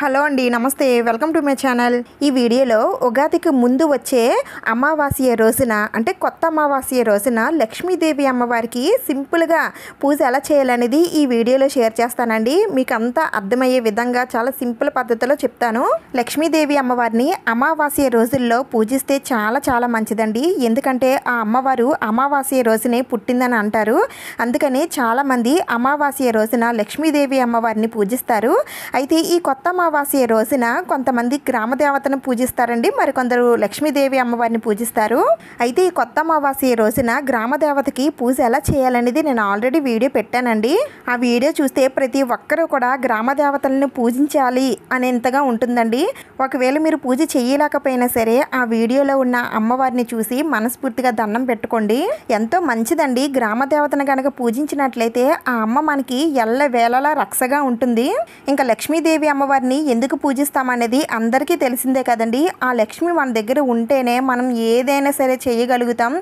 Hello అండి, నమస్తే. Welcome to my channel. ఈ వీడియోలో ఉగాదికి ముందు వచ్చే అమావాస్య రోజున అంటే కొత్త అమావాస్య రోజున లక్ష్మీదేవి అమ్మవారికి సింపుల్గా పూజ ఎలా చేయాలనేది ఈ వీడియోలో షేర్ చేస్తానండి. మీకు అంతా అర్థమయ్యే విధంగా చాలా సింపుల్ పద్ధతిలో చెప్తాను. లక్ష్మీదేవి అమ్మవారిని అమావాస్య రోజుల్లో పూజిస్తే చాలా చాలా మంచిదండి. ఎందుకంటే ఆ అమ్మవారు అమావాస్య రోజునే పుట్టిందని అంటారు. అందుకని చాలామంది అమావాస్య రోజున లక్ష్మీదేవి అమ్మవారిని పూజిస్తారు. అయితే ఈ కొత్త అమావాస్య రోజున కొంతమంది గ్రామదేవతను పూజిస్తారండి, మరికొందరు లక్ష్మీదేవి అమ్మవారిని పూజిస్తారు. అయితే ఈ కొత్త అమావాస్య రోజున గ్రామదేవతకి పూజ ఎలా చేయాలనేది నేను ఆల్రెడీ వీడియో పెట్టానండి. ఆ వీడియో చూస్తే ప్రతి ఒక్కరూ కూడా గ్రామదేవతలను పూజించాలి అనేంతగా ఉంటుందండి. ఒకవేళ మీరు పూజ చేయలేకపోయినా సరే ఆ వీడియోలో ఉన్న అమ్మవారిని చూసి మనస్ఫూర్తిగా దండం పెట్టుకోండి. ఎంతో మంచిదండి. గ్రామదేవతను కనుక పూజించినట్లయితే ఆ అమ్మ మనకి ఎల్ల వేళలా రక్షగా ఉంటుంది. ఇంకా లక్ష్మీదేవి అమ్మవారిని ఎందుకు పూజిస్తామనేది అందరికీ తెలిసిందే కదండి. ఆ లక్ష్మి మన దగ్గర ఉంటేనే మనం ఏదైనా సరే చేయగలుగుతాం,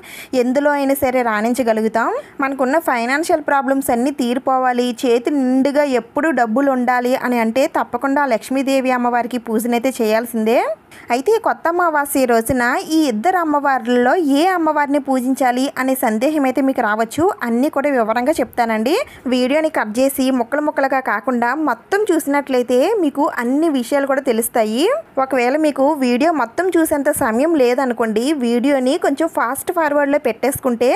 ఎందులో అయినా సరే రాణించగలుగుతాం. మనకున్న ఫైనాన్షియల్ ప్రాబ్లమ్స్ అన్నీ తీరిపోవాలి, చేతి నిండుగా ఎప్పుడు డబ్బులు ఉండాలి అని అంటే తప్పకుండా లక్ష్మీదేవి అమ్మవారికి పూజనైతే చేయాల్సిందే. అయితే కొత్త అమావాస్య రోజున ఈ ఇద్దరు అమ్మవార్లలో ఏ అమ్మవారిని పూజించాలి అనే సందేహం అయితే మీకు రావచ్చు. అన్నీ కూడా వివరంగా చెప్తానండి. వీడియోని కట్ చేసి ముక్కలు ముక్కలుగా కాకుండా మొత్తం చూసినట్లయితే మీకు అన్ని విషయాలు కూడా తెలుస్తాయి. ఒకవేళ మీకు వీడియో మొత్తం చూసేంత సమయం లేదనుకోండి, వీడియోని కొంచెం ఫాస్ట్ ఫార్వర్డ్లో పెట్టేసుకుంటే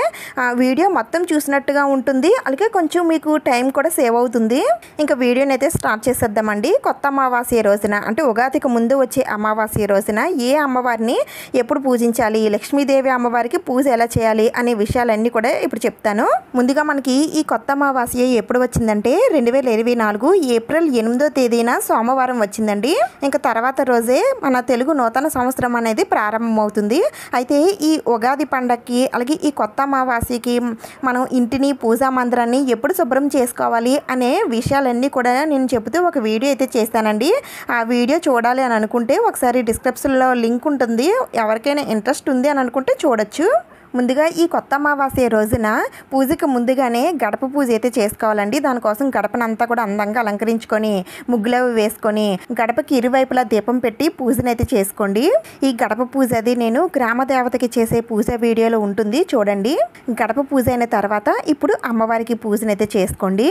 వీడియో మొత్తం చూసినట్టుగా ఉంటుంది. అలాగే కొంచెం మీకు టైం కూడా సేవ్ అవుతుంది. ఇంకా వీడియోని అయితే స్టార్ట్ చేసేద్దామండి. కొత్త అమావాస్య రోజున అంటే ఉగాదికి ముందు వచ్చే అమావాస్య రోజున ఏ అమ్మవారిని ఎప్పుడు పూజించాలి, లక్ష్మీదేవి అమ్మవారికి పూజ ఎలా చేయాలి అనే విషయాలన్నీ కూడా ఇప్పుడు చెప్తాను. ముందుగా మనకి ఈ కొత్త అమావాస్య ఎప్పుడు వచ్చిందంటే 2024 ఏప్రిల్ 8వ తేదీన సోమవారం వచ్చిందండి. ఇంకా తర్వాత రోజే మన తెలుగు నూతన సంవత్సరం అనేది ప్రారంభమవుతుంది. అయితే ఈ ఉగాది పండగకి అలాగే ఈ కొత్త అమావాస్యకి మనం ఇంటిని, పూజా మందిరాన్ని ఎప్పుడు శుభ్రం చేసుకోవాలి అనే విషయాలన్నీ కూడా నేను చెబుతూ ఒక వీడియో అయితే చేస్తానండి. ఆ వీడియో చూడాలి అని అనుకుంటే ఒకసారి డిస్క్రిప్షన్లో లింక్ ఉంటుంది. ఎవరికైనా ఇంట్రెస్ట్ ఉంది అని అనుకుంటే చూడొచ్చు. ముందుగా ఈ కొత్త అమావాస్య రోజున పూజకి ముందుగానే గడప పూజ అయితే చేసుకోవాలండి. దానికోసం గడపనంతా కూడా అందంగా అలంకరించుకొని ముగ్గులు వేసుకొని గడపకి ఇరువైపులా దీపం పెట్టి పూజనైతే చేసుకోండి. ఈ గడప పూజ అది నేను గ్రామ దేవతకి చేసే పూజ వీడియోలో ఉంటుంది, చూడండి. గడప పూజ అయిన తర్వాత ఇప్పుడు అమ్మవారికి పూజనైతే చేసుకోండి.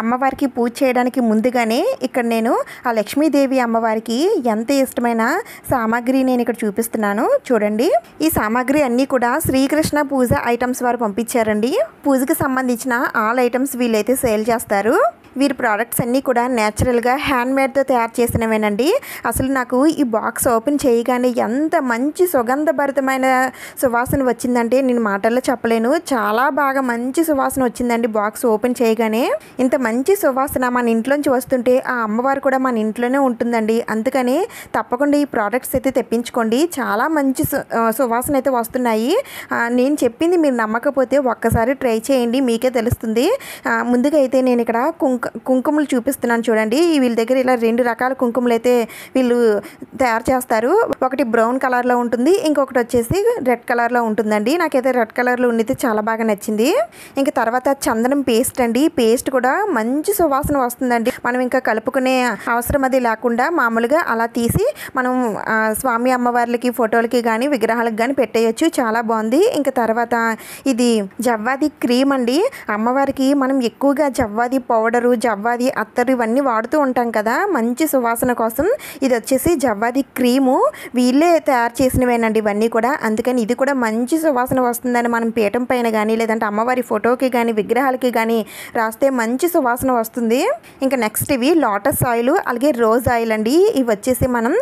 అమ్మవారికి పూజ చేయడానికి ముందుగానే ఇక్కడ నేను ఆ లక్ష్మీదేవి అమ్మవారికి ఎంత ఇష్టమైన సామాగ్రి నేను ఇక్కడ చూపిస్తున్నాను, చూడండి. ఈ సామాగ్రి అన్నీ కూడా శ్రీకృష్ణ పూజ ఐటమ్స్ వారు పంపించారండి. పూజకి సంబంధించిన ఆల్ ఐటమ్స్ వీళ్ళైతే సేల్ చేస్తారు. వీరి ప్రోడక్ట్స్ అన్నీ కూడా న్యాచురల్గా హ్యాండ్మేడ్తో తయారు చేసినవేనండి. అసలు నాకు ఈ బాక్స్ ఓపెన్ చేయగానే ఎంత మంచి సుగంధభరితమైన సువాసన వచ్చిందంటే నేను మాటల్లో చెప్పలేను. చాలా బాగా మంచి సువాసన వచ్చిందండి బాక్స్ ఓపెన్ చేయగానే. ఇంత మంచి సువాసన మన ఇంట్లోంచి వస్తుంటే ఆ అమ్మవారు కూడా మన ఇంట్లోనే ఉంటుందండి. అందుకని తప్పకుండా ఈ ప్రోడక్ట్స్ అయితే తెప్పించుకోండి. చాలా మంచి సువాసన అయితే వస్తున్నాయి. నేను చెప్పింది మీరు నమ్మకపోతే ఒక్కసారి ట్రై చేయండి, మీకే తెలుస్తుంది. ముందుగా అయితే నేను ఇక్కడ కుంకుమలు చూపిస్తున్నాను, చూడండి. వీళ్ళ దగ్గర ఇలా 2 రకాల కుంకుమలు అయితే వీళ్ళు తయారు చేస్తారు. ఒకటి బ్రౌన్ కలర్లో ఉంటుంది, ఇంకొకటి వచ్చేసి రెడ్ కలర్లో ఉంటుందండి. నాకైతే రెడ్ కలర్లో ఉన్నది చాలా బాగా నచ్చింది. ఇంకా తర్వాత చందనం పేస్ట్ అండి. పేస్ట్ కూడా మంచి సువాసన వస్తుందండి. మనం ఇంకా కలుపుకునే అవసరం అది లేకుండా మామూలుగా అలా తీసి మనం స్వామి అమ్మవార్లకి ఫోటోలకి కానీ విగ్రహాలకు కానీ పెట్టేయచ్చు. చాలా బాగుంది. ఇంకా తర్వాత ఇది జవ్వాది క్రీమ్ అండి. అమ్మవారికి మనం ఎక్కువగా జవ్వాది పౌడరు, జవ్వాది అత్తరు ఇవన్నీ వాడుతూ ఉంటాం కదా మంచి సువాసన కోసం. ఇది వచ్చేసి జవ్వాది క్రీము, వీళ్ళే తయారు చేసినవేనండి ఇవన్నీ కూడా. అందుకని ఇది కూడా మంచి సువాసన వస్తుందని మనం పీఠం పైన కానీ లేదంటే అమ్మవారి ఫోటోకి కానీ విగ్రహాలకి కానీ రాస్తే మంచి సువాసన వస్తుంది. ఇంకా నెక్స్ట్ ఇవి లోటస్ ఆయిల్ అలాగే రోజ్ ఆయిల్ అండి. ఇవి వచ్చేసి మనం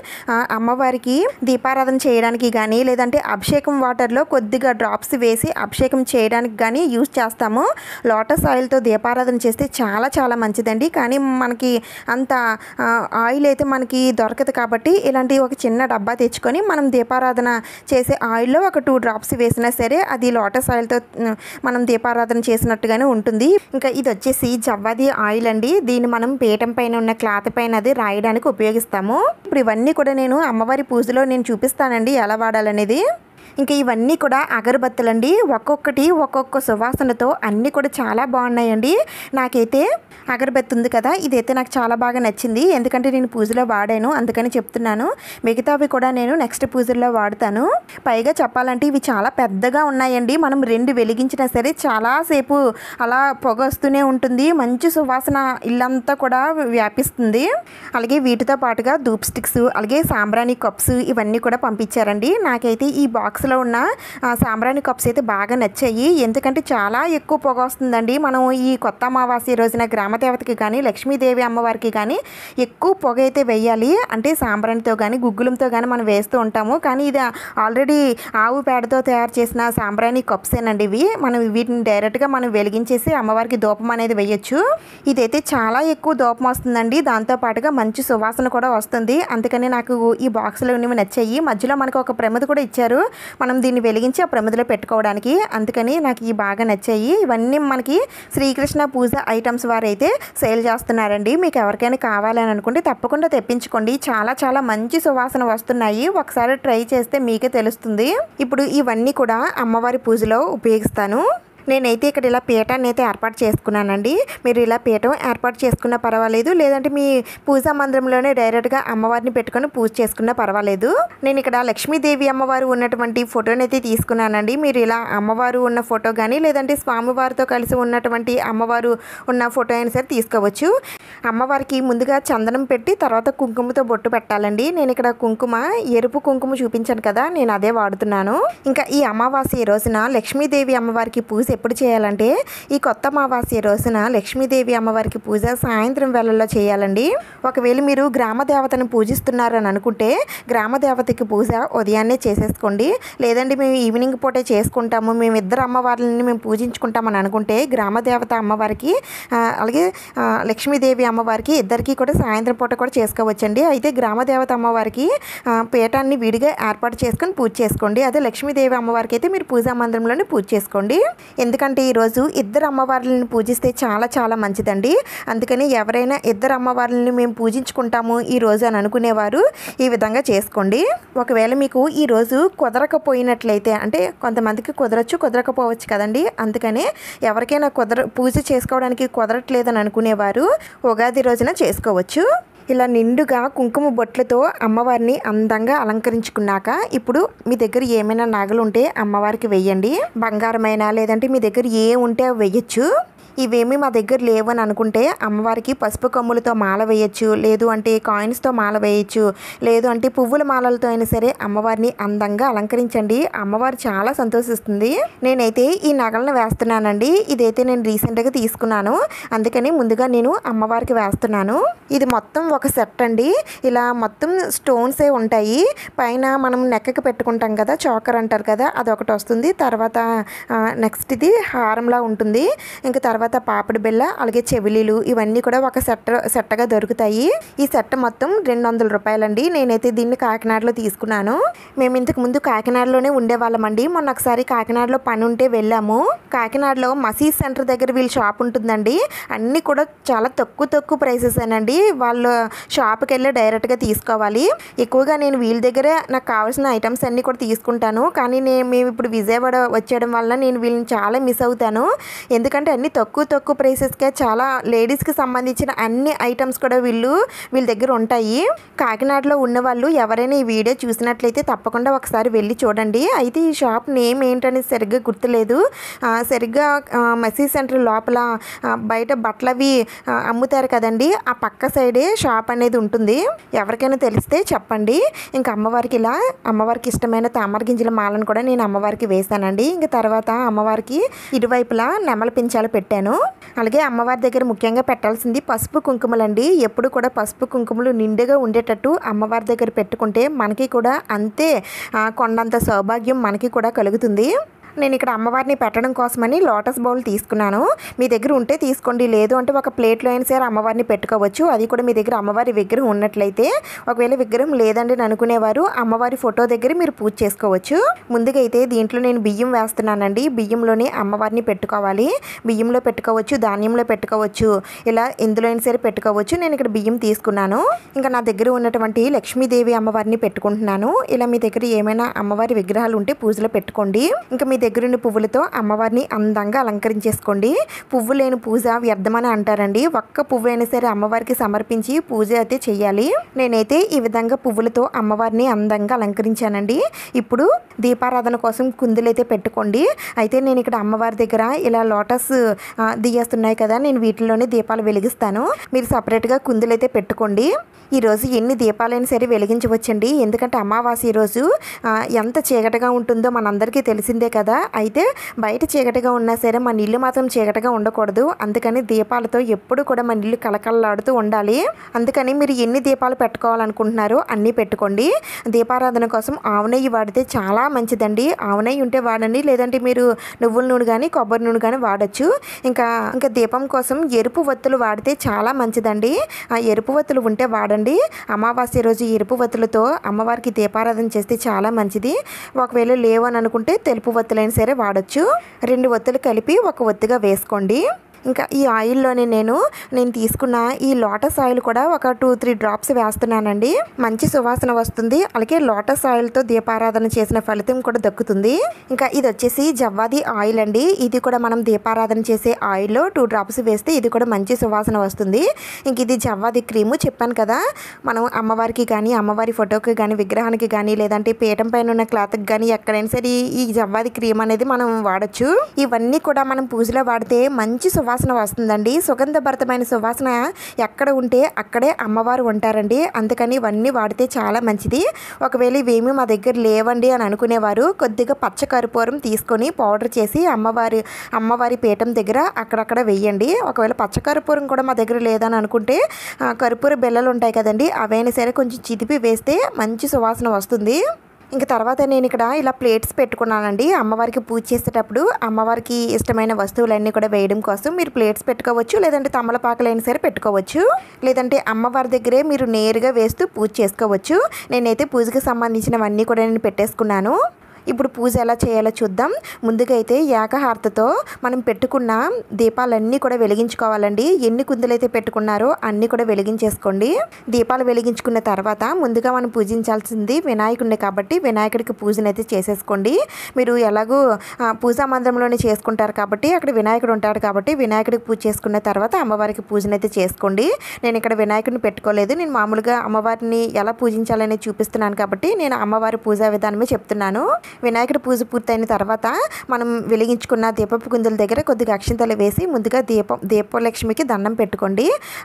అమ్మవారికి దీపారాధన చేయడానికి కానీ లేదంటే అభిషేకం వాటర్లో కొద్దిగా డ్రాప్స్ వేసి అభిషేకం చేయడానికి కానీ యూజ్ చేస్తాము. లోటస్ ఆయిల్తో దీపారాధన చేస్తే చాలా చాలా మంచిదండి. కానీ మనకి అంత ఆయిల్ అయితే మనకి దొరకదు కాబట్టి ఇలాంటి ఒక చిన్న డబ్బా తెచ్చుకొని మనం దీపారాధన చేసే ఆయిల్లో ఒక 2 డ్రాప్స్ వేసినా సరే అది లోటస్ ఆయిల్తో మనం దీపారాధన చేసినట్టుగానే ఉంటుంది. ఇంకా ఇది వచ్చేసి జవ్వాది ఆయిల్ అండి. దీన్ని మనం పీఠం పైన ఉన్న క్లాత్ పైన అది రాయడానికి ఉపయోగిస్తాము. ఇప్పుడు ఇవన్నీ కూడా నేను అమ్మవారి పూజలో నేను చూపిస్తానండి ఎలా వాడాలనేది. ఇంకా ఇవన్నీ కూడా అగరబత్తులండి. ఒక్కొక్కటి ఒక్కొక్క సువాసనతో అన్నీ కూడా చాలా బాగున్నాయండి. నాకైతే అగరబత్తి ఉంది కదా, ఇదైతే నాకు చాలా బాగా నచ్చింది. ఎందుకంటే నేను పూజలో వాడాను, అందుకని చెప్తున్నాను. మిగతావి కూడా నేను నెక్స్ట్ పూజల్లో వాడతాను. పైగా చెప్పాలంటే ఇవి చాలా పెద్దగా ఉన్నాయండి. మనం 2 వెలిగించినా సరే చాలాసేపు అలా పొగ వస్తూనే ఉంటుంది. మంచి సువాసన ఇల్లంతా కూడా వ్యాపిస్తుంది. అలాగే వీటితో పాటుగా ధూప్ స్టిక్స్, అలాగే సాంబ్రాణి కప్స్ ఇవన్నీ కూడా పంపించారండి. నాకైతే ఈ బాక్స్లో ఉన్న సాంబ్రాణి కప్స్ అయితే బాగా నచ్చాయి. ఎందుకంటే చాలా ఎక్కువ పొగ వస్తుందండి. మనం ఈ కొత్త అమావాస్య రోజున గ్రామదేవతకి కానీ లక్ష్మీదేవి అమ్మవారికి కానీ ఎక్కువ పొగ అయితే వేయాలి. అంటే సాంబ్రాణితో కానీ గుగ్గులంతో కానీ మనం వేస్తూ ఉంటాము. కానీ ఇది ఆల్రెడీ ఆవు పేడతో తయారు చేసిన సాంబ్రాణి కప్సేనండి ఇవి. మనం వీటిని డైరెక్ట్గా మనం వెలిగించేసి అమ్మవారికి ధూపం అనేది వేయచ్చు. ఇదైతే చాలా ఎక్కువ ధూపం వస్తుందండి. దాంతోపాటుగా మంచి సువాసన కూడా వస్తుంది. అందుకని నాకు ఈ బాక్స్లో ఉన్నవి నచ్చాయి. మధ్యలో మనకు ఒక ప్రమిద కూడా ఇచ్చారు, మనం దీన్ని వెలిగించి ఆ ప్రమిదలో పెట్టుకోవడానికి. అందుకని నాకు ఇవి బాగా నచ్చాయి. ఇవన్నీ మనకి శ్రీకృష్ణ పూజ ఐటమ్స్ వారైతే సేల్ చేస్తున్నారండి. మీకు ఎవరికైనా కావాలని అనుకుంటే తప్పకుండా తెప్పించుకోండి. చాలా చాలా మంచి సువాసన వస్తున్నాయి. ఒకసారి ట్రై చేస్తే మీకే తెలుస్తుంది. ఇప్పుడు ఇవన్నీ కూడా అమ్మవారి పూజలో ఉపయోగిస్తాను. నేనైతే ఇక్కడ ఇలా పీఠాన్ని అయితే ఏర్పాటు చేసుకున్నానండి. మీరు ఇలా పీఠం ఏర్పాటు చేసుకున్నా పర్వాలేదు, లేదంటే మీ పూజా మందిరంలోనే డైరెక్ట్గా అమ్మవారిని పెట్టుకొని పూజ చేసుకున్నా పర్వాలేదు. నేను ఇక్కడ లక్ష్మీదేవి అమ్మవారు ఉన్నటువంటి ఫోటోని అయితే తీసుకున్నానండి. మీరు ఇలా అమ్మవారు ఉన్న ఫోటో కానీ లేదంటే స్వామివారితో కలిసి ఉన్నటువంటి అమ్మవారు ఉన్న ఫోటో అయినా సరే తీసుకోవచ్చు. అమ్మవారికి ముందుగా చందనం పెట్టి తర్వాత కుంకుమతో బొట్టు పెట్టాలండి. నేను ఇక్కడ కుంకుమ ఎరుపు కుంకుమ చూపించాను కదా, నేను అదే వాడుతున్నాను. ఇంకా ఈ అమావాస్య రోజున లక్ష్మీదేవి అమ్మవారికి పూజ ఎప్పుడు చేయాలంటే ఈ కొత్త అమావాస్య రోజున లక్ష్మీదేవి అమ్మవారికి పూజ సాయంత్రం వేళల్లో చేయాలండి. ఒకవేళ మీరు గ్రామ దేవతను పూజిస్తున్నారని అనుకుంటే గ్రామ దేవతకి పూజ ఉదయాన్నే చేసేసుకోండి. లేదంటే మేము ఈవినింగ్ పూటే చేసుకుంటాము, మేము ఇద్దరు అమ్మవార్లని మేము పూజించుకుంటామని అనుకుంటే గ్రామ దేవత అమ్మవారికి అలాగే లక్ష్మీదేవి అమ్మవారికి ఇద్దరికి కూడా సాయంత్రం పూట కూడా చేసుకోవచ్చండి. అయితే గ్రామ దేవత అమ్మవారికి పీఠాన్ని విడిగా ఏర్పాటు చేసుకొని పూజ చేసుకోండి. అదే లక్ష్మీదేవి అమ్మవారికి అయితే మీరు పూజా మందిరంలోనే పూజ చేసుకోండి. ఎందుకంటే ఈరోజు ఇద్దరు అమ్మవార్లను పూజిస్తే చాలా చాలా మంచిదండి. అందుకని ఎవరైనా ఇద్దరు అమ్మవార్లని మేము పూజించుకుంటాము ఈరోజు అని అనుకునేవారు ఈ విధంగా చేసుకోండి. ఒకవేళ మీకు ఈరోజు కుదరకపోయినట్లయితే, అంటే కొంతమందికి కుదరచ్చు కుదరకపోవచ్చు కదండి, అందుకనే ఎవరికైనా పూజ చేసుకోవడానికి కుదరట్లేదని అనుకునేవారు ఉగాది రోజున చేసుకోవచ్చు. ఇలా నిండుగా కుంకుమ బొట్లతో అమ్మవారిని అందంగా అలంకరించుకున్నాక ఇప్పుడు మీ దగ్గర ఏమైనా నగలు ఉంటే అమ్మవారికి వేయండి. బంగారమైనా లేదంటే మీ దగ్గర ఏ ఉంటే వేయచ్చు. ఇవేమీ మా దగ్గర లేవని అనుకుంటే అమ్మవారికి పసుపు కొమ్ములతో మాల వేయచ్చు, లేదు అంటే కాయిన్స్తో మాల వేయచ్చు, లేదు అంటే పువ్వుల మాలలతో అయినా సరే అమ్మవారిని అందంగా అలంకరించండి. అమ్మవారు చాలా సంతోషిస్తుంది. నేనైతే ఈ నగలను వేస్తున్నానండి. ఇదైతే నేను రీసెంట్గా తీసుకున్నాను, అందుకని ముందుగా నేను అమ్మవారికి వేస్తున్నాను. ఇది మొత్తం ఒక సెట్ అండి. ఇలా మొత్తం స్టోన్సే ఉంటాయి. పైన మనం నెక్కకి పెట్టుకుంటాం కదా, చోకర్ అంటారు కదా, అదొకటి వస్తుంది. తర్వాత నెక్స్ట్ ఇది హారంలా ఉంటుంది. ఇంకా తర్వాత పాపిడి బిళ్ళ, అలాగే చెవిలీలు ఇవన్నీ కూడా ఒక సెట్గా దొరుకుతాయి. ఈ సెట్ మొత్తం 200 రూపాయలండి. నేనైతే దీన్ని కాకినాడలో తీసుకున్నాను. మేము ఇంతకు ముందు కాకినాడలోనే ఉండేవాళ్ళమండి. మొన్న ఒకసారి కాకినాడలో పని ఉంటే వెళ్ళాము. కాకినాడలో మసీద్ సెంటర్ దగ్గర వీళ్ళ షాప్ ఉంటుందండి. అన్నీ కూడా చాలా తక్కువ ప్రైసెస్ ఏనండి. వాళ్ళ షాప్కి వెళ్ళి డైరెక్ట్గా తీసుకోవాలి. ఎక్కువగా నేను వీళ్ళ దగ్గర నాకు కావాల్సిన ఐటమ్స్ అన్నీ కూడా తీసుకుంటాను. కానీ మేము ఇప్పుడు విజయవాడ వచ్చేయడం వల్ల నేను వీళ్ళని చాలా మిస్ అవుతాను. ఎందుకంటే అన్నీ తక్కువ ప్రైసెస్కే చాలా లేడీస్కి సంబంధించిన అన్ని ఐటమ్స్ కూడా వీళ్ళ దగ్గర ఉంటాయి. కాకినాడలో ఉన్న వాళ్ళు ఎవరైనా ఈ వీడియో చూసినట్లయితే తప్పకుండా ఒకసారి వెళ్ళి చూడండి. అయితే ఈ షాప్ నేమ్ ఏంటనేది సరిగ్గా గుర్తులేదు. సరిగ్గా మసీద్ సెంటర్ లోపల బయట బట్టలవి అమ్ముతారు కదండి, ఆ పక్క సైడే షాప్ అనేది ఉంటుంది. ఎవరికైనా తెలిస్తే చెప్పండి. ఇంకా అమ్మవారికి ఇష్టమైన తామర గింజల మాలను కూడా నేను అమ్మవారికి వేసానండి. ఇంకా తర్వాత అమ్మవారికి ఇరువైపులా నెమల పించాలు పెట్టాను. అలాగే అమ్మవారి దగ్గర ముఖ్యంగా పెట్టాల్సింది పసుపు కుంకుమలండి. ఎప్పుడు కూడా పసుపు కుంకుమలు నిండుగా ఉండేటట్టు అమ్మవారి దగ్గర పెట్టుకుంటే మనకి కూడా అంతే కొండంత సౌభాగ్యం మనకి కూడా కలుగుతుంది. నేను ఇక్కడ అమ్మవారిని పెట్టడం కోసమని లోటస్ బౌల్ తీసుకున్నాను. మీ దగ్గర ఉంటే తీసుకోండి, లేదు అంటే ఒక ప్లేట్లో అయినా సరే అమ్మవారిని పెట్టుకోవచ్చు. అది కూడా మీ దగ్గర అమ్మవారి విగ్రహం ఉన్నట్లయితే. ఒకవేళ విగ్రహం లేదండి అనుకునేవారు అమ్మవారి ఫోటో దగ్గర మీరు పూజ చేసుకోవచ్చు. ముందుగా అయితే దీంట్లో నేను బియ్యం వేస్తున్నానండి. బియ్యంలోనే అమ్మవారిని పెట్టుకోవాలి. బియ్యంలో పెట్టుకోవచ్చు, ధాన్యంలో పెట్టుకోవచ్చు, ఇలా ఎందులో అయినా సరే పెట్టుకోవచ్చు. నేను ఇక్కడ బియ్యం తీసుకున్నాను. ఇంకా నా దగ్గర ఉన్నటువంటి లక్ష్మీదేవి అమ్మవారిని పెట్టుకుంటున్నాను. ఇలా మీ దగ్గర ఏమైనా అమ్మవారి విగ్రహాలు ఉంటే పూజలో పెట్టుకోండి. ఇంకా మీ దగ్గర ఉన్న పువ్వులతో అమ్మవారిని అందంగా అలంకరించేసుకోండి. పువ్వు లేని పూజ వ్యర్థమని అంటారండి. ఒక్క పువ్వు అయినా సరే అమ్మవారికి సమర్పించి పూజ అయితే చేయాలి. నేనైతే ఈ విధంగా పువ్వులతో అమ్మవారిని అందంగా అలంకరించానండి. ఇప్పుడు దీపారాధన కోసం కుందులైతే పెట్టుకోండి. అయితే నేను ఇక్కడ అమ్మవారి దగ్గర ఇలా లోటస్ దిగేస్తున్నాయి కదా, నేను వీటిలోనే దీపాలు వెలిగిస్తాను. మీరు సపరేట్గా కుందులైతే పెట్టుకోండి. ఈరోజు ఎన్ని దీపాలైనా సరే వెలిగించవచ్చండి. ఎందుకంటే అమావాస్య రోజు ఎంత చీకటిగా ఉంటుందో మనందరికీ తెలిసిందే కదా. అయితే బయట చీకటిగా ఉన్నా సరే మన ఇల్లు మాత్రం చీకటిగా ఉండకూడదు. అందుకని దీపాలతో ఎప్పుడు కూడా మన ఇల్లు కలకలలాడుతూ ఉండాలి. అందుకని మీరు ఎన్ని దీపాలు పెట్టుకోవాలనుకుంటున్నారో అన్నీ పెట్టుకోండి. దీపారాధన కోసం ఆవు నెయ్యి వాడితే చాలా మంచిదండి. ఆవు నెయ్యి ఉంటే వాడండి, లేదంటే మీరు నువ్వుల నూనె కానీ కొబ్బరి నూనె కానీ వాడచ్చు. ఇంకా దీపం కోసం ఎరుపు వత్తులు వాడితే చాలా మంచిదండి. ఆ ఎరుపు వత్తులు ఉంటే వాడండి. అమావాస్య రోజు ఎరుపు వత్తులతో అమ్మవారికి దీపారాధన చేస్తే చాలా మంచిది. ఒకవేళ లేవని అనుకుంటే తెలుపు వత్తులైనా సరే వాడచ్చు. 2 వత్తులు కలిపి ఒక ఒత్తిగా వేసుకోండి. ఇంకా ఈ ఆయిల్లోనే నేను తీసుకున్న ఈ లోటస్ ఆయిల్ కూడా ఒక 2-3 డ్రాప్స్ వేస్తున్నానండి. మంచి సువాసన వస్తుంది. అలాగే లోటస్ ఆయిల్తో దీపారాధన చేసిన ఫలితం కూడా దక్కుతుంది. ఇంకా ఇది వచ్చేసి జవ్వాది ఆయిల్ అండి. ఇది కూడా మనం దీపారాధన చేసే ఆయిల్లో 2 డ్రాప్స్ వేస్తే ఇది కూడా మంచి సువాసన వస్తుంది. ఇంక ఇది జవ్వాది క్రీము చెప్పాను కదా, మనం అమ్మవారికి కానీ అమ్మవారి ఫోటోకి కానీ విగ్రహానికి కానీ లేదంటే పీఠం పైన ఉన్న క్లాత్కి కానీ ఎక్కడైనా సరే ఈ జవ్వాది క్రీమ్ అనేది మనం వాడచ్చు. ఇవన్నీ కూడా మనం పూజలో వాడితే మంచి సువాసన వస్తుందండి. సుగంధభరితమైన సువాసన ఎక్కడ ఉంటే అక్కడే అమ్మవారు ఉంటారండి. అందుకని ఇవన్నీ వాడితే చాలా మంచిది. ఒకవేళ ఇవేమీ మా దగ్గర లేవండి అని అనుకునేవారు కొద్దిగా పచ్చ కర్పూరం తీసుకొని పౌడర్ చేసి అమ్మవారి పీఠం దగ్గర అక్కడక్కడ వేయండి. ఒకవేళ పచ్చ కర్పూరం కూడా మా దగ్గర లేదని అనుకుంటే కర్పూర బిళ్ళలు ఉంటాయి కదండి, అవైనా సరే కొంచెం చితిపి వేస్తే మంచి సువాసన వస్తుంది. ఇంకా తర్వాత నేను ఇక్కడ ఇలా ప్లేట్స్ పెట్టుకున్నానండి. అమ్మవారికి పూజ చేసేటప్పుడు అమ్మవారికి ఇష్టమైన వస్తువులన్నీ కూడా వేయడం కోసం మీరు ప్లేట్స్ పెట్టుకోవచ్చు, లేదంటే తమలపాకులైనా సరే పెట్టుకోవచ్చు, లేదంటే అమ్మవారి దగ్గరే మీరు నేరుగా వేస్తూ పూజ చేసుకోవచ్చు. నేనైతే పూజకి సంబంధించినవన్నీ కూడా నేను పెట్టేసుకున్నాను. ఇప్పుడు పూజ ఎలా చేయాలో చూద్దాం. ముందుగా అయితే ఏకహారతతో మనం పెట్టుకున్న దీపాలన్నీ కూడా వెలిగించుకోవాలండి. ఎన్ని కుందులైతే పెట్టుకున్నారో అన్నీ కూడా వెలిగించేసుకోండి. దీపాలు వెలిగించుకున్న తర్వాత ముందుగా మనం పూజించాల్సింది వినాయకుడిని కాబట్టి వినాయకుడికి పూజనైతే చేసేసుకోండి. మీరు ఎలాగో పూజా మందిరంలోనే చేసుకుంటారు కాబట్టి అక్కడ వినాయకుడు ఉంటాడు కాబట్టి వినాయకుడికి పూజ చేసుకున్న తర్వాత అమ్మవారికి పూజనైతే చేసుకోండి. నేను ఇక్కడ వినాయకుడిని పెట్టుకోలేదు. నేను మామూలుగా అమ్మవారిని ఎలా పూజించాలని చూపిస్తున్నాను కాబట్టి నేను అమ్మవారి పూజా విధానమే చెప్తున్నాను. వినాయకుడి పూజ పూర్తయిన తర్వాత మనం వెలిగించుకున్న దీపపు కుందుల దగ్గర కొద్దిగా అక్షింతలు వేసి ముందుగా దీపలక్ష్మికి దండం పెట్టుకోండి.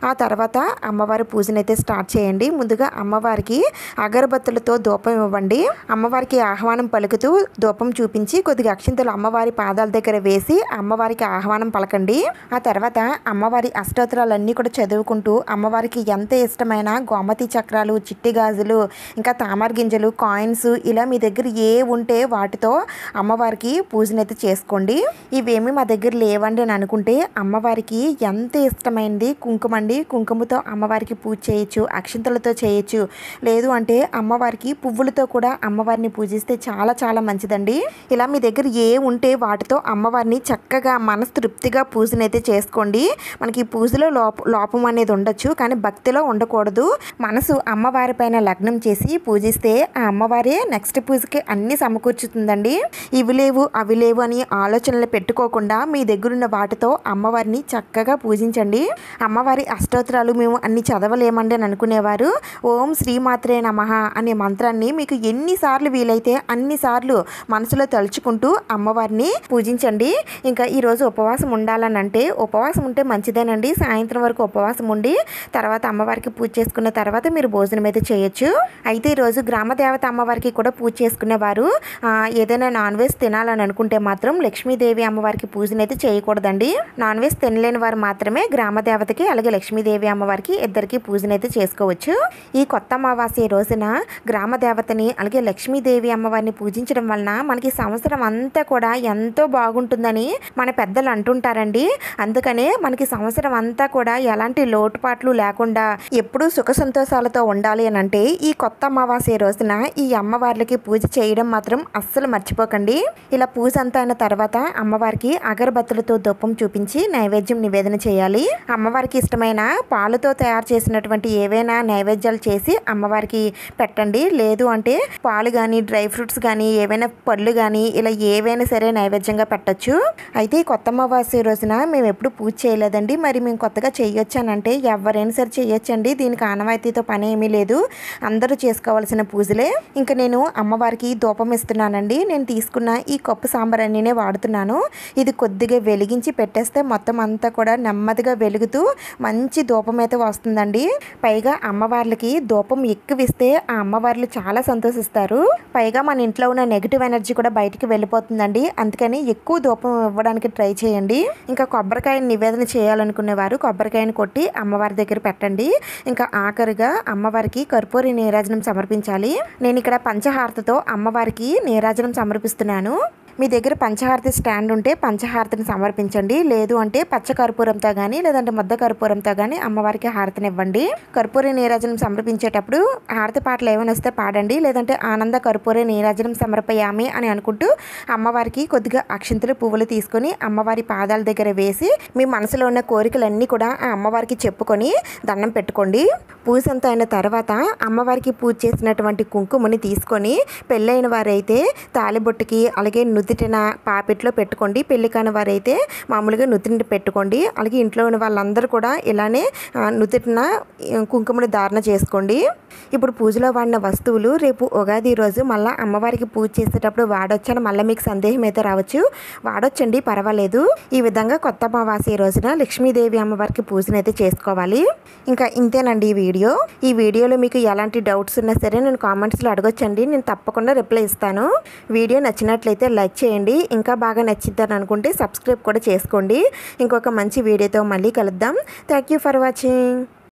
ఆ తర్వాత అమ్మవారి పూజనైతే స్టార్ట్ చేయండి. ముందుగా అమ్మవారికి అగరబత్తులతో ధూపం ఇవ్వండి. అమ్మవారికి ఆహ్వానం పలుకుతూ ధూపం చూపించి కొద్దిగా అక్షింతలు అమ్మవారి పాదాల దగ్గర వేసి అమ్మవారికి ఆహ్వానం పలకండి. ఆ తర్వాత అమ్మవారి అష్టోత్తరాలన్నీ కూడా చదువుకుంటూ అమ్మవారికి ఎంత ఇష్టమైన గోమతి చక్రాలు, చిట్టి గాజులు, ఇంకా తామర గింజలు, కాయిన్స్ ఇలా మీ దగ్గర ఏ ఉంటే వాటితో అమ్మవారికి పూజనైతే చేసుకోండి. ఇవేమి మా దగ్గర లేవండి అని అనుకుంటే అమ్మవారికి ఎంత ఇష్టమైంది కుంకుమ అండి. కుంకుమతో అమ్మవారికి పూజ చేయొచ్చు, అక్షింతలతో చేయొచ్చు, లేదు అంటే అమ్మవారికి పువ్వులతో కూడా అమ్మవారిని పూజిస్తే చాలా చాలా మంచిదండి. ఇలా మీ దగ్గర ఏ ఉంటే వాటితో అమ్మవారిని చక్కగా మనస్తృప్తిగా పూజనైతే చేసుకోండి. మనకి పూజలో లోపం అనేది ఉండొచ్చు, కానీ భక్తిలో ఉండకూడదు. మనసు అమ్మవారి పైన లగ్నం చేసి పూజిస్తే ఆ అమ్మవారే నెక్స్ట్ పూజకి అన్ని సమకూర్చుతుందండి. ఇవి లేవు అవి లేవు అని ఆలోచనలు పెట్టుకోకుండా మీ దగ్గరున్న వాటితో అమ్మవారిని చక్కగా పూజించండి. అమ్మవారి అష్టోత్తరాలు మేము అన్ని చదవలేమండి అని అనుకునేవారు ఓం శ్రీమాత్రే నమః అనే మంత్రాన్ని మీకు ఎన్నిసార్లు వీలైతే అన్నిసార్లు మనసులో తలుచుకుంటూ అమ్మవారిని పూజించండి. ఇంకా ఈరోజు ఉపవాసం ఉండాలని అంటే ఉపవాసం ఉంటే మంచిదేనండి. సాయంత్రం వరకు ఉపవాసం ఉండి తర్వాత అమ్మవారికి పూజ చేసుకున్న తర్వాత మీరు భోజనం అయితే చేయొచ్చు. అయితే ఈరోజు గ్రామదేవత అమ్మవారికి కూడా పూజ చేసుకునేవారు ఏదైనా నాన్ వెజ్ తినాలని అనుకుంటే మాత్రం లక్ష్మీదేవి అమ్మవారికి పూజనైతే చేయకూడదండి. నాన్ వెజ్ తినలేని వారు మాత్రమే గ్రామ దేవతకి అలాగే లక్ష్మీదేవి అమ్మవారికి ఇద్దరికి పూజనైతే చేసుకోవచ్చు. ఈ కొత్త అమావాస్య రోజున గ్రామ దేవతని అలాగే లక్ష్మీదేవి అమ్మవారిని పూజించడం వలన మనకి సంవత్సరం అంతా కూడా ఎంతో బాగుంటుందని మన పెద్దలు అంటుంటారండి. అందుకనే మనకి సంవత్సరం అంతా కూడా ఎలాంటి లోటుపాట్లు లేకుండా ఎప్పుడూ సుఖ సంతోషాలతో ఉండాలి అని అంటే ఈ కొత్త అమావాస్య రోజున ఈ అమ్మవార్లకి పూజ చేయడం మాత్రం అస్సలు మర్చిపోకండి. ఇలా పూజ అంతా అయిన తర్వాత అమ్మవారికి అగరబత్తులతో ధూపం చూపించి నైవేద్యం నివేదన చేయాలి. అమ్మవారికి ఇష్టమైన పాలతో తయారు చేసినటువంటి ఏవైనా నైవేద్యాలు చేసి అమ్మవారికి పెట్టండి. లేదు అంటే పాలు కానీ డ్రై ఫ్రూట్స్ కానీ ఏవైనా పళ్ళు కానీ ఇలా ఏవైనా సరే నైవేద్యంగా పెట్టచ్చు. అయితే ఈ కొత్త అమావాస్య రోజున మేము ఎప్పుడు పూజ చేయలేదండి. మరి మేము కొత్తగా చేయొచ్చానంటే ఎవరైనా సరే చేయొచ్చండి. దీనికి ఆనవాయితీతో పని ఏమీ లేదు. అందరూ చేసుకోవాల్సిన పూజలే. ఇంకా నేను అమ్మవారికి ధూపం ఇస్తున్నానండి. నేను తీసుకున్న ఈ కప్పు సాంబ్రాణినే వాడుతున్నాను. ఇది కొద్దిగా వెలిగించి పెట్టేస్తే మొత్తం అంతా కూడా నెమ్మదిగా వెలుగుతూ మంచి ధూపం అయితే వస్తుందండి. పైగా అమ్మవార్లకి ధూపం ఎక్కువ ఇస్తే ఆ అమ్మవార్లు చాలా సంతోషిస్తారు. పైగా మన ఇంట్లో ఉన్న నెగిటివ్ ఎనర్జీ కూడా బయటికి వెళ్ళిపోతుందండి. అందుకని ఎక్కువ ధూపం ఇవ్వడానికి ట్రై చేయండి. ఇంకా కొబ్బరికాయని నివేదన చేయాలనుకునే వారు కొబ్బరికాయని కొట్టి అమ్మవారి దగ్గర పెట్టండి. ఇంకా ఆఖరిగా అమ్మవారికి కర్పూర నీరాజనం సమర్పించాలి. నేను ఇక్కడ పంచహారతితో అమ్మవారికి నీరాజనం సమర్పిస్తున్నాను. మీ దగ్గర పంచహారతి స్టాండ్ ఉంటే పంచహారతిని సమర్పించండి. లేదు అంటే పచ్చ కర్పూరంతో కానీ లేదంటే ముద్ద కర్పూరంతో కానీ అమ్మవారికి హారతిని ఇవ్వండి. కర్పూర నీరాజనం సమర్పించేటప్పుడు హారతి పాటలు ఏమైనా వస్తే పాడండి. లేదంటే ఆనంద కర్పూర నీరాజనం సమర్పయామి అని అనుకుంటూ అమ్మవారికి కొద్దిగా అక్షింతలు పువ్వులు తీసుకొని అమ్మవారి పాదాల దగ్గర వేసి మీ మనసులో ఉన్న కోరికలన్నీ కూడా ఆ అమ్మవారికి చెప్పుకొని దండం పెట్టుకోండి. పూజ అంతా అయిన తర్వాత అమ్మవారికి పూజ చేసినటువంటి కుంకుమని తీసుకొని పెళ్ళైన వారైతే తాలిబొట్టుకి అలాగే నుదిటిన పాపిట్లో పెట్టుకోండి. పెళ్లి కాని వారైతే మామూలుగా నుదిటిని పెట్టుకోండి. అలాగే ఇంట్లో ఉన్న వాళ్ళందరూ కూడా ఇలానే నుదిటిన కుంకుమని ధారణ చేసుకోండి. ఇప్పుడు పూజలో వాడిన వస్తువులు రేపు ఉగాది రోజు మళ్ళీ అమ్మవారికి పూజ చేసేటప్పుడు వాడొచ్చని మళ్ళీ మీకు సందేహం అయితే రావచ్చు. వాడొచ్చండి, పర్వాలేదు. ఈ విధంగా కొత్త అమావాస్య రోజున లక్ష్మీదేవి అమ్మవారికి పూజనైతే చేసుకోవాలి. ఇంకా ఇంతేనండి ఈ వీడియో. ఈ వీడియోలో మీకు ఎలాంటి డౌట్స్ ఉన్నా సరే నేను కామెంట్స్లో అడగొచ్చండి. నేను తప్పకుండా రిప్లై ఇస్తాను. వీడియో నచ్చినట్లయితే లైక్ చేయండి. ఇంకా బాగా నచ్చిద్దని అనుకుంటే సబ్స్క్రైబ్ కూడా చేసుకోండి. ఇంకొక మంచి వీడియోతో మళ్ళీ కలుద్దాం. Thank you for watching.